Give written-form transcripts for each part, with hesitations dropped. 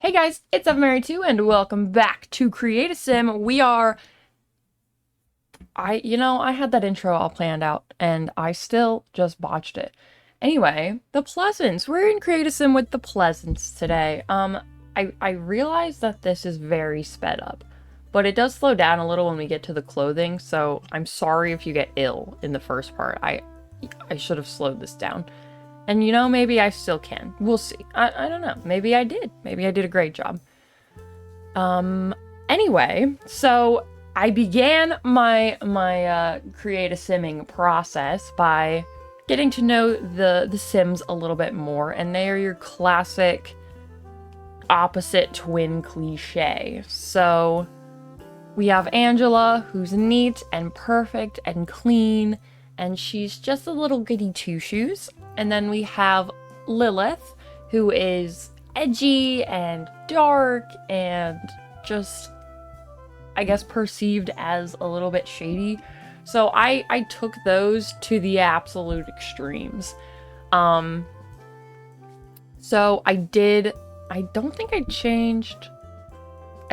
Hey guys, it's Mary2 and welcome back to Create a Sim. I had that intro all planned out and I still just botched it. Anyway, the Pleasants. We're in Create a Sim with the Pleasants today. I realize that this is very sped up, but it does slow down a little when we get to the clothing, so I'm sorry if you get ill in the first part. I should have slowed this down. And maybe I still can. We'll see. I don't know. Maybe I did. Maybe I did a great job. Anyway, so I began my create a simming process by getting to know the Sims a little bit more, and they are your classic opposite twin cliche. So we have Angela, who's neat and perfect and clean, and she's just a little goody two-shoes. And then we have Lilith, who is edgy and dark and just, I guess, perceived as a little bit shady. So I took those to the absolute extremes. So I don't think I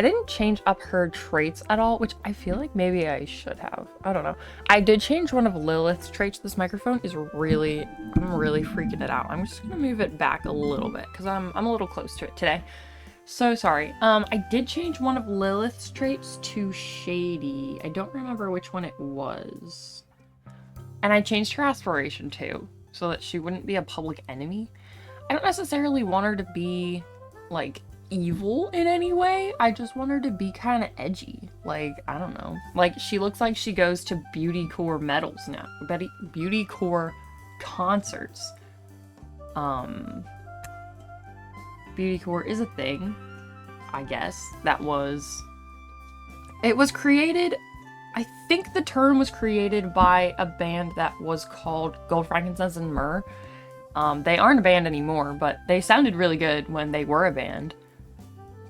didn't change up her traits at all, which I feel like maybe I should have. I don't know. I did change one of Lilith's traits. This microphone is I'm really freaking it out. I'm just gonna move it back a little bit because I'm a little close to it today. So sorry. I did change one of Lilith's traits to shady. I don't remember which one it was. And I changed her aspiration too, so that she wouldn't be a public enemy. I don't necessarily want her to be, like, evil in any way. I just want her to be kind of edgy. Like, I don't know. Like, she looks like she goes to beauty core medals now. Beauty core concerts. Beauty core is a thing, I guess. It was created, I think the term was created by a band that was called Gold, Frankincense, and Myrrh. They aren't a band anymore, but they sounded really good when they were a band.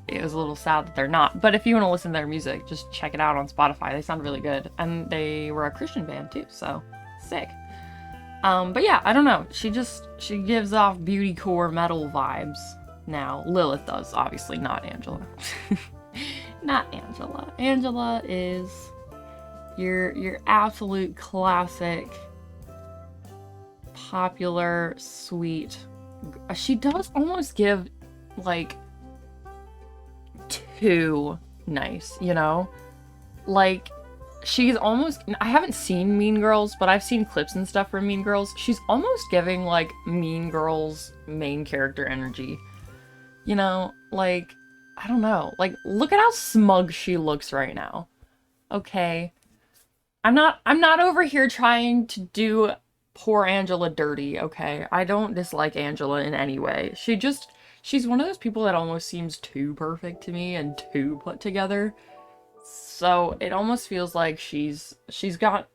It was a little sad that they're not, but if you want to listen to their music, just check it out on Spotify. They sound really good, and they were a Christian band too, so sick. But yeah, I don't know. She gives off beauty core metal vibes now. Lilith does, obviously, not Angela. Not Angela. Angela is your absolute classic, popular, sweet. She does almost give, like, too nice, you know? Like, she's almost, I haven't seen Mean Girls, but I've seen clips and stuff from Mean Girls. She's almost giving, like, Mean Girls main character energy. You know? Like, I don't know. Like, look at how smug she looks right now. Okay? I'm not over here trying to do poor Angela dirty, okay? I don't dislike Angela in any way. She's one of those people that almost seems too perfect to me and too put together. So it almost feels like she's got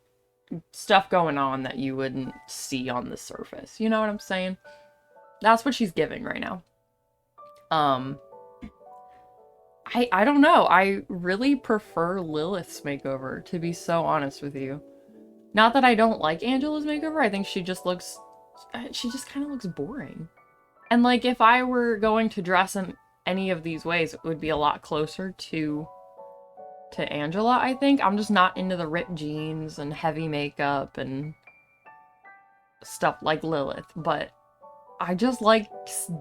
stuff going on that you wouldn't see on the surface. You know what I'm saying? That's what she's giving right now. I don't know. I really prefer Lilith's makeover, to be so honest with you. Not that I don't like Angela's makeover, I think she just kind of looks boring. And, like, if I were going to dress in any of these ways, it would be a lot closer to Angela, I think. I'm just not into the ripped jeans and heavy makeup and stuff like Lilith, but I just like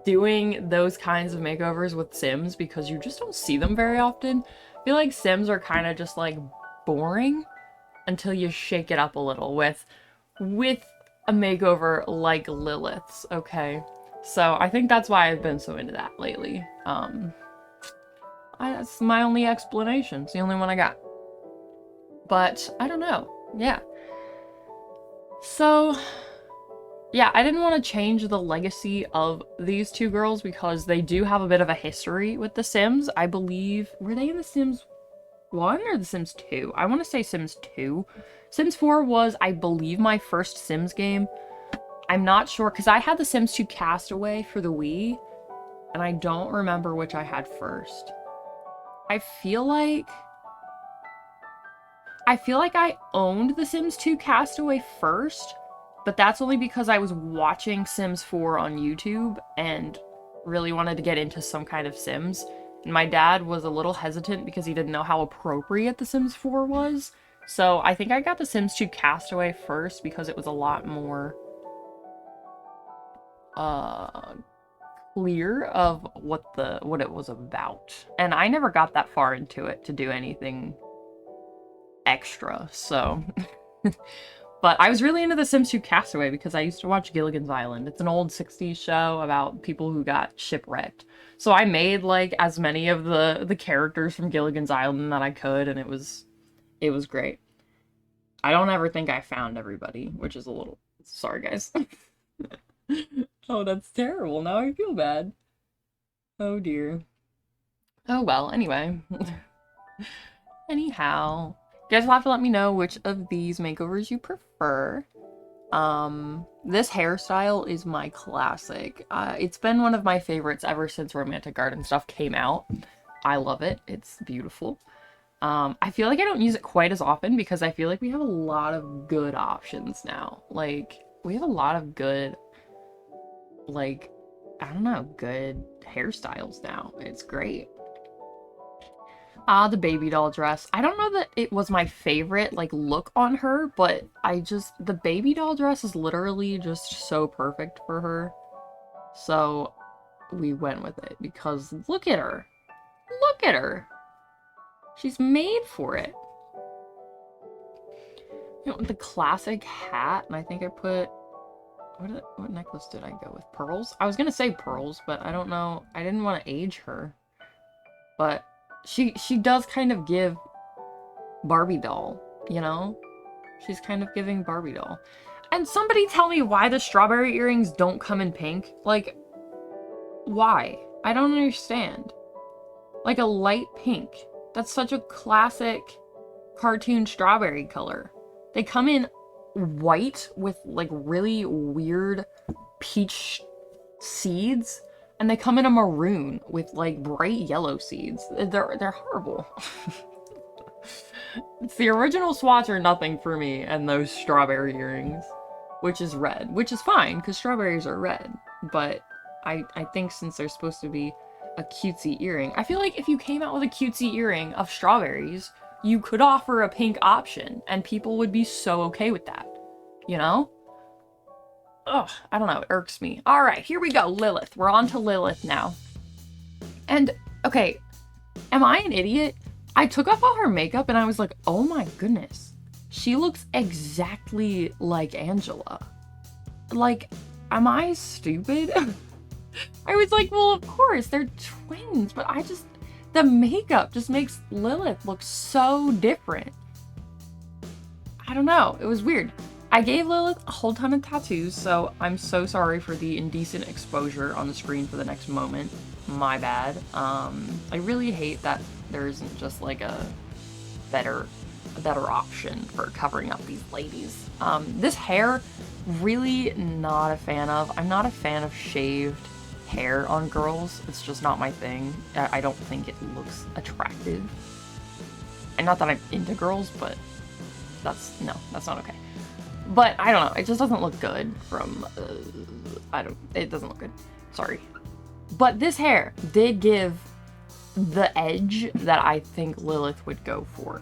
doing those kinds of makeovers with Sims because you just don't see them very often. I feel like Sims are kind of just, like, boring until you shake it up a little with a makeover like Lilith's, okay? So I think that's why I've been so into that lately. That's my only explanation. It's the only one I got. But I don't know. Yeah. So yeah, I didn't want to change the legacy of these two girls because they do have a bit of a history with The Sims. I believe, were they in The Sims 1 or The Sims 2? I want to say Sims 2. Sims 4 was, I believe, my first Sims game. I'm not sure, because I had The Sims 2 Castaway for the Wii, and I don't remember which I had first. I feel like I owned The Sims 2 Castaway first, but that's only because I was watching Sims 4 on YouTube, and really wanted to get into some kind of Sims. And my dad was a little hesitant because he didn't know how appropriate The Sims 4 was. So I think I got The Sims 2 Castaway first because it was a lot more clear of what it was about. And I never got that far into it to do anything extra, so but I was really into The Sims 2 Castaway because I used to watch Gilligan's Island. It's an old 60s show about people who got shipwrecked. So I made like as many of the characters from Gilligan's Island that I could, and it was great. I don't ever think I found everybody, which is a little sorry guys. Oh, that's terrible. Now I feel bad. Oh dear. Oh well, anyway. Anyhow, you guys will have to let me know which of these makeovers you prefer. This hairstyle is my classic. It's been one of my favorites ever since Romantic Garden stuff came out. I love it. It's beautiful. I feel like I don't use it quite as often because I feel like we have a lot of good options now. Like, we have a lot of good, like, I don't know, good hairstyles now. It's great. The baby doll dress. I don't know that it was my favorite, like, look on her, but the baby doll dress is literally just so perfect for her. So, we went with it because look at her. Look at her. She's made for it. You know, the classic hat, and I think I put... What necklace did I go with? Pearls? I was gonna say pearls, but I don't know. I didn't want to age her. But she does kind of give Barbie doll, you know? She's kind of giving Barbie doll. And somebody tell me why the strawberry earrings don't come in pink. Like, why? I don't understand. Like a light pink. That's such a classic cartoon strawberry color. They come in white with like really weird peach seeds, and they come in a maroon with like bright yellow seeds. They're horrible. It's the original swatch or nothing for me, and those strawberry earrings, which is red, which is fine because strawberries are red. But I think since they're supposed to be a cutesy earring, I feel like if you came out with a cutesy earring of strawberries, you could offer a pink option, and people would be so okay with that, you know? Ugh, I don't know, it irks me. All right, here we go, Lilith. We're on to Lilith now. And, okay, am I an idiot? I took off all her makeup and I was like, oh my goodness. She looks exactly like Angela. Like, am I stupid? I was like, well, of course, they're twins, but the makeup just makes Lilith look so different. I don't know, it was weird. I gave Lilith a whole ton of tattoos, so I'm so sorry for the indecent exposure on the screen for the next moment. My bad. I really hate that there isn't just like a better option for covering up these ladies. This hair, really not a fan of. I'm not a fan of shaved hair on girls. It's just not my thing. I don't think it looks attractive. And not that I'm into girls, but that's not okay. But I don't know, it just doesn't look good from, it doesn't look good. Sorry. But this hair did give the edge that I think Lilith would go for.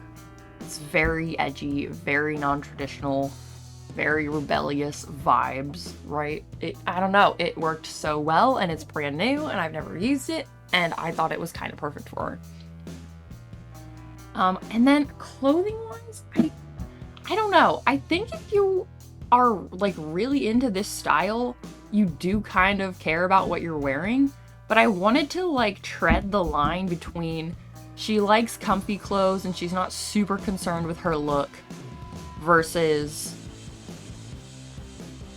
It's very edgy, very non-traditional, very rebellious vibes, right? I don't know, it worked so well, and it's brand new, and I've never used it, and I thought it was kind of perfect for her. And then clothing-wise, I don't know. I think if you are like really into this style, you do kind of care about what you're wearing, but I wanted to like tread the line between she likes comfy clothes and she's not super concerned with her look versus,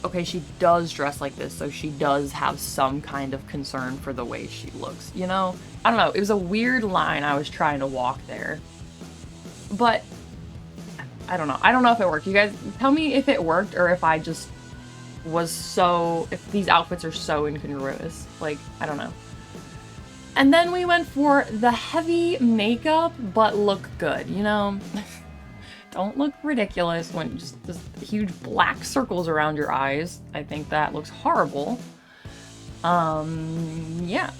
okay, she does dress like this, so she does have some kind of concern for the way she looks, you know? I don't know, it was a weird line I was trying to walk there. But I don't know. I don't know if it worked. You guys tell me if it worked or if I just was if these outfits are so incongruous. Like, I don't know. And then we went for the heavy makeup, but look good, you know? Don't look ridiculous when just huge black circles around your eyes. I think that looks horrible. Yeah.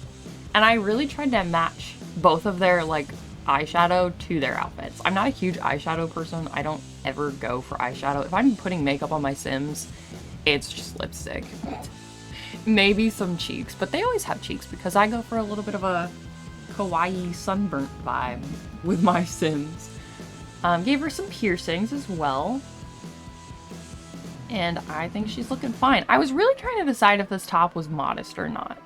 And I really tried to match both of their, like, eyeshadow to their outfits. I'm not a huge eyeshadow person. I don't ever go for eyeshadow. If I'm putting makeup on my Sims, it's just lipstick. Maybe some cheeks, but they always have cheeks because I go for a little bit of a kawaii sunburnt vibe with my Sims. Gave her some piercings as well. And I think she's looking fine. I was really trying to decide if this top was modest or not.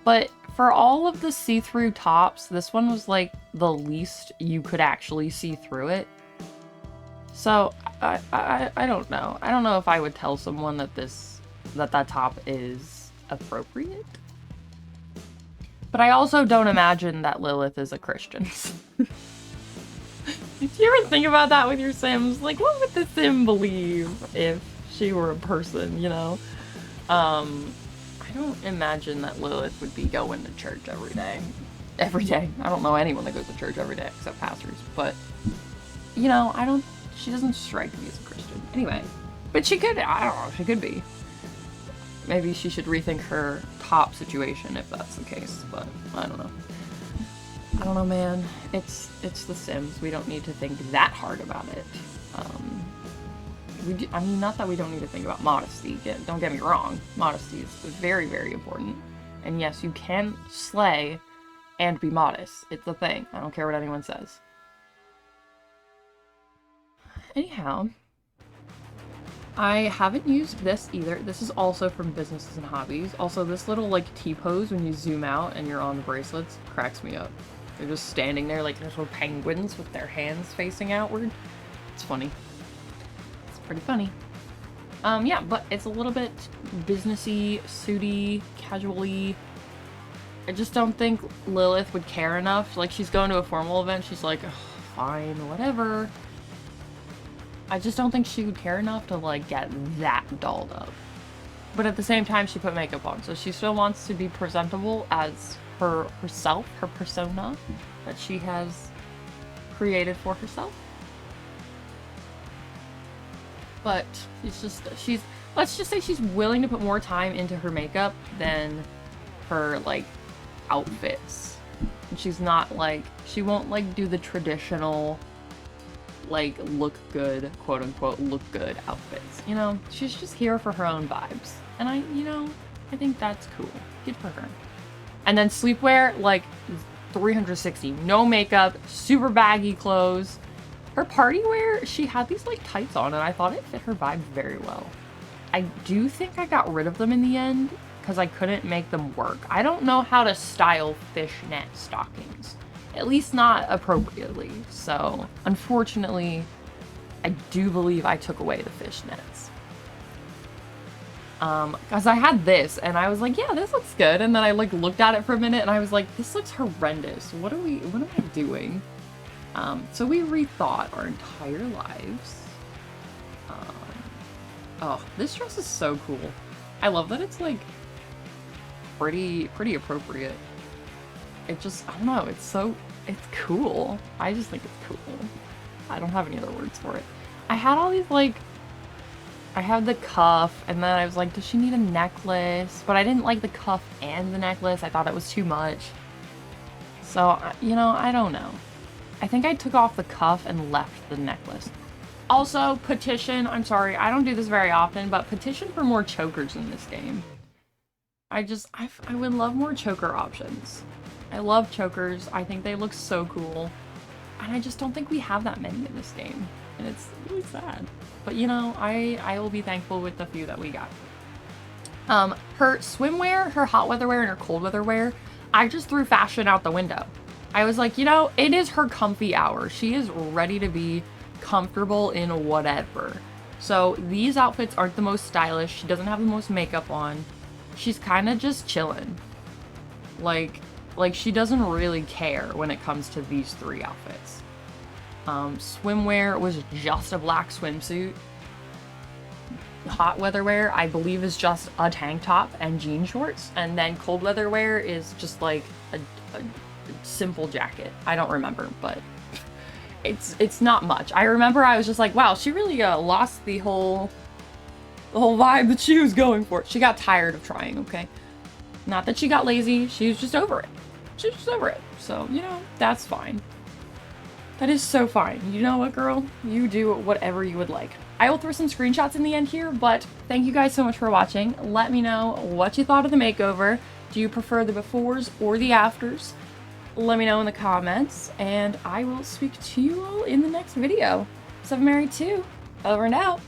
But for all of the see-through tops, this one was like the least you could actually see through it. So I don't know. I don't know if I would tell someone that that top is appropriate. But I also don't imagine that Lilith is a Christian. Do you ever think about that with your Sims? Like, what would the Sim believe if she were a person, you know? I don't imagine that Lilith would be going to church every day. Every day. I don't know anyone that goes to church every day except pastors. But, you know, she doesn't strike me as a Christian. Anyway. But she could, I don't know, she could be. Maybe she should rethink her top situation if that's the case. But, I don't know. I don't know, man. It's The Sims. We don't need to think that hard about it. I mean, not that we don't need to think about modesty. Don't get me wrong. Modesty is very, very important. And yes, you can slay and be modest. It's a thing. I don't care what anyone says. Anyhow, I haven't used this either. This is also from Businesses and Hobbies. Also, this little, like, T-pose when you zoom out and you're on the bracelets cracks me up. They're just standing there like little penguins with their hands facing outward. It's funny. It's pretty funny. Yeah, but it's a little bit businessy, suity, casually. I just don't think Lilith would care enough. Like, she's going to a formal event, she's like, fine, whatever. I just don't think she would care enough to, like, get that dolled up. But at the same time, she put makeup on, so she still wants to be presentable as herself, her persona that she has created for herself. But let's just say she's willing to put more time into her makeup than her, like, outfits. And she's not, like, she won't, like, do the traditional, like, look good, quote unquote, look good outfits. You know, she's just here for her own vibes. And I think that's cool. Good for her. And then sleepwear, like, 360. No makeup, super baggy clothes. Her party wear, she had these, like, tights on, and I thought it fit her vibe very well. I do think I got rid of them in the end, because I couldn't make them work. I don't know how to style fishnet stockings. At least not appropriately. So, unfortunately, I do believe I took away the fishnets. Because I had this, and I was like, yeah, this looks good. And then I, like, looked at it for a minute, and I was like, this looks horrendous. What am I doing? So we rethought our entire lives. Oh, this dress is so cool. I love that it's, like, pretty appropriate. It just, I don't know, it's cool. I just think it's cool. I don't have any other words for it. I had all these, like, I had the cuff, and then I was like, does she need a necklace? But I didn't like the cuff and the necklace. I thought it was too much. So, you know, I don't know. I think I took off the cuff and left the necklace. Also, petition, I'm sorry, I don't do this very often, but petition for more chokers in this game. I would love more choker options. I love chokers. I think they look so cool. And I just don't think we have that many in this game. And it's really sad. But, you know, I will be thankful with the few that we got. Her swimwear, her hot weather wear, and her cold weather wear, I just threw fashion out the window. I was like, you know, it is her comfy hour. She is ready to be comfortable in whatever. So these outfits aren't the most stylish. She doesn't have the most makeup on. She's kind of just chilling. Like she doesn't really care when it comes to these three outfits. Swimwear was just a black swimsuit. Hot weather wear, I believe, is just a tank top and jean shorts. And then cold weather wear is just like a simple jacket. I don't remember, but it's not much. I remember I was just like, wow, she really lost the whole vibe that she was going for. She got tired of trying, okay? Not that she got lazy, she was just over it. She was just over it. So, you know, that's fine. That is so fine. You know what, girl? You do whatever you would like. I will throw some screenshots in the end here, but thank you guys so much for watching. Let me know what you thought of the makeover. Do you prefer the befores or the afters? Let me know in the comments, and I will speak to you all in the next video. 7 Married 2, over and out.